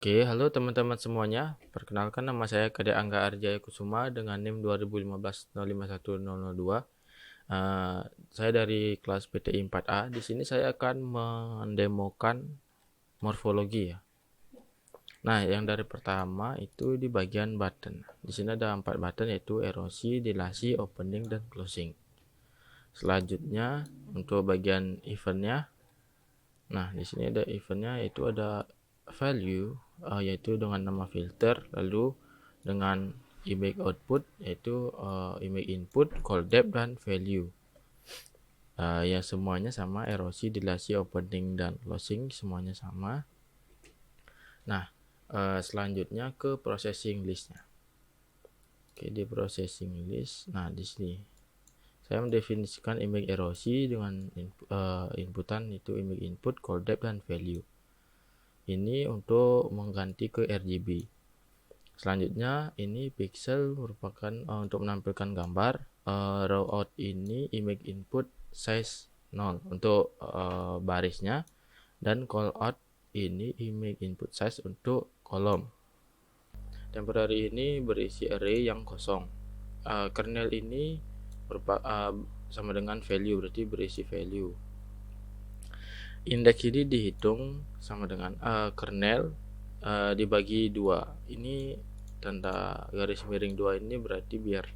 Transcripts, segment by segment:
Oke, halo teman-teman semuanya. Perkenalkan nama saya Kade Angga Arjaya Kusuma dengan NIM 2015051002. Saya dari kelas PTI 4A. Di sini saya akan mendemokan morfologi ya. Nah, yang dari pertama itu di bagian button. Di sini ada 4 button yaitu erosi, dilasi, opening, dan closing. Selanjutnya untuk bagian eventnya. Nah, di sini ada eventnya yaitu ada value yaitu dengan nama filter, lalu dengan image output yaitu image input, call depth dan value. Ya semuanya sama, erosi, dilasi, opening dan closing semuanya sama. Nah, selanjutnya ke processing listnya. Oke, di processing list. Nah, di sini saya mendefinisikan image erosi dengan inputan itu image input, call depth dan value. Ini untuk mengganti ke RGB. Selanjutnya ini pixel merupakan untuk menampilkan gambar. Raw out ini image input size 0 untuk barisnya, dan call out ini image input size untuk kolom. Temporary ini berisi array yang kosong. Kernel ini sama dengan value, berarti berisi value. Indeks ini dihitung sama dengan kernel dibagi 2. Ini tanda garis miring 2 ini berarti biar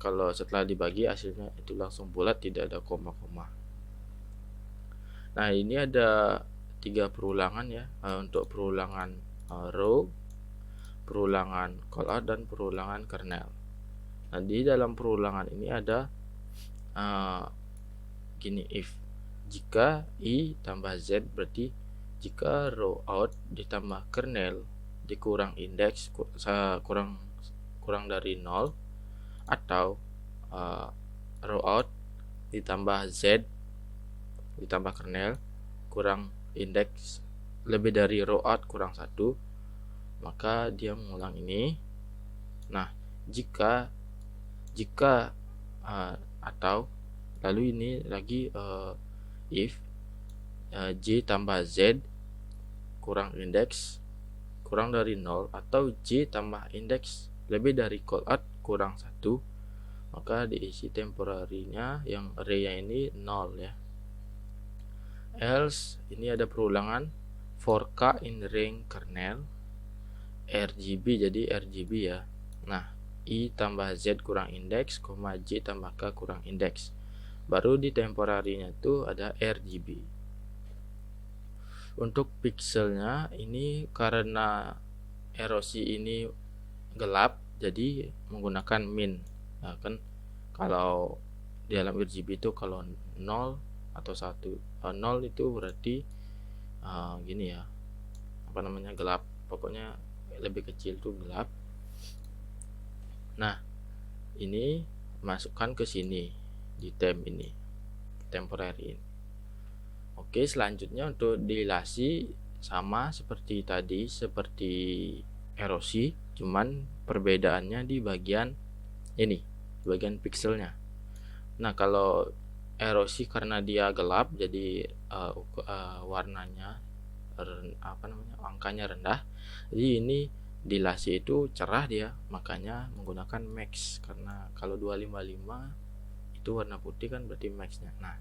kalau setelah dibagi hasilnya itu langsung bulat, tidak ada koma-koma. Nah, ini ada 3 perulangan ya, untuk perulangan row, perulangan callout, dan perulangan kernel. Nah, di dalam perulangan ini ada gini, if jika i tambah z, berarti jika row out ditambah kernel dikurang indeks kurang dari 0, atau row out ditambah z ditambah kernel kurang indeks lebih dari row out kurang 1, maka dia mengulang ini. Nah, jika atau lalu ini lagi if j tambah z kurang indeks kurang dari 0, atau j tambah indeks lebih dari callout kurang 1, maka diisi temporary-nya yang array-nya ini 0 ya. Else ini ada perulangan for k in range kernel RGB, jadi RGB ya. Nah, i tambah z kurang indeks, j tambah k kurang indeks. Baru di temporary-nya itu ada RGB. Untuk pixelnya ini karena erosi ini gelap, jadi menggunakan min. Nah, kan kalau di dalam RGB itu kalau 0 atau 1, 0 itu berarti gini ya, gelap, pokoknya lebih kecil tuh gelap. Nah, ini masukkan ke sini di temp ini, temporary ini. Oke, selanjutnya untuk dilasi sama seperti tadi, seperti erosi, cuman perbedaannya di bagian ini, di bagian pixelnya. Nah, kalau erosi karena dia gelap, jadi warnanya angkanya rendah. Jadi ini dilasi itu cerah dia, makanya menggunakan max, karena kalau 255 itu warna putih kan berarti maxnya. Nah,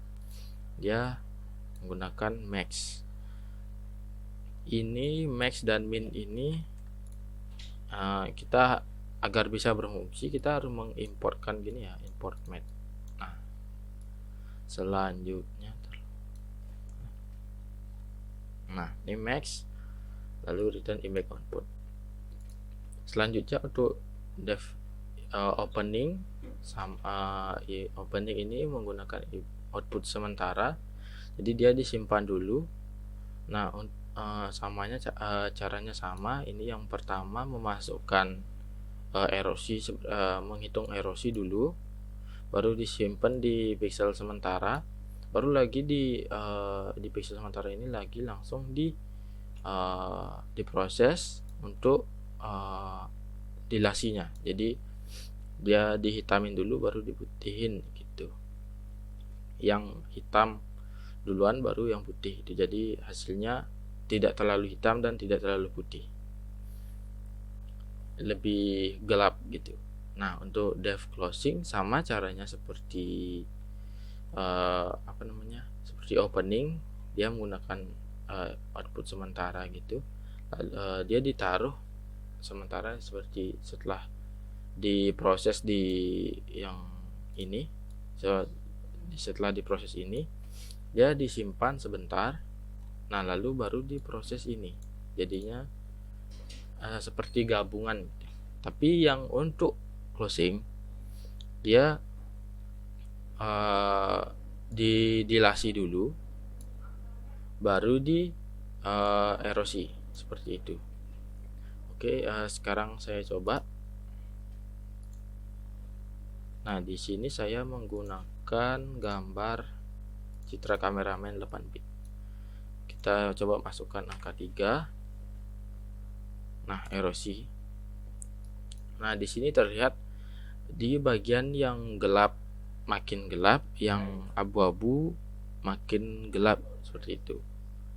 dia menggunakan max. Ini max dan min ini kita agar bisa berfungsi kita harus mengimportkan gini ya, import math. Nah, selanjutnya ini max, lalu return image output. Selanjutnya untuk opening sama opening ini menggunakan output sementara, jadi dia disimpan dulu. Nah, caranya sama. Ini yang pertama memasukkan erosi, menghitung erosi dulu, baru disimpan di pixel sementara, baru lagi di pixel sementara ini lagi langsung diproses untuk dilasinya. Jadi dia dihitamin dulu baru diputihin gitu, yang hitam duluan baru yang putih itu, jadi hasilnya tidak terlalu hitam dan tidak terlalu putih. lebih gelap gitu. Nah, untuk depth closing sama caranya seperti seperti opening, dia menggunakan output sementara gitu. Dia ditaruh sementara seperti setelah diproses di yang ini, setelah diproses ini dia disimpan sebentar. Nah, lalu baru diproses ini, jadinya seperti gabungan. Tapi yang untuk closing dia dilasi dulu baru di erosi seperti itu. Oke, sekarang saya coba. Nah, di sini saya menggunakan gambar citra kameramen 8 bit. Kita coba masukkan angka 3. Nah, erosi. Nah, di sini terlihat di bagian yang gelap makin gelap, yang abu-abu makin gelap seperti itu.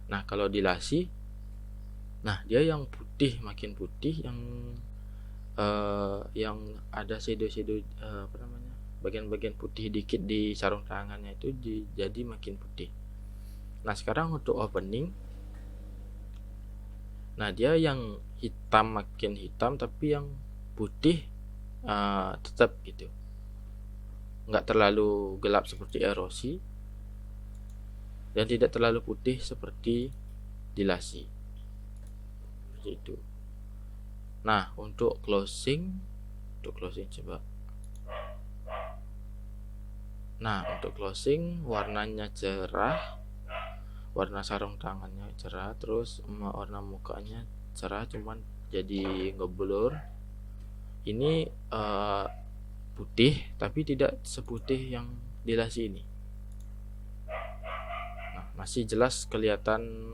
Nah, kalau dilasi, nah dia yang putih makin putih, yang ada shadow bagian-bagian putih dikit di sarung tangannya itu jadi makin putih. Nah, sekarang untuk opening, nah dia yang hitam makin hitam, tapi yang putih tetap gitu, nggak terlalu gelap seperti erosi dan tidak terlalu putih seperti dilasi seperti itu. Nah, untuk closing coba. Nah, untuk closing warnanya cerah, warna sarung tangannya cerah, terus warna mukanya cerah, cuman jadi ngeblur. Ini putih tapi tidak seputih yang dilasi ini. Nah, masih jelas kelihatan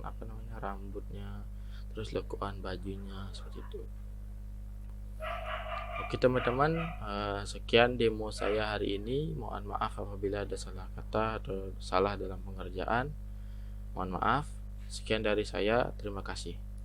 rambutnya, terus lekuan bajunya seperti itu. Oke teman-teman, sekian demo saya hari ini. Mohon maaf apabila ada salah kata atau salah dalam pengerjaan. Mohon maaf. Sekian dari saya, terima kasih.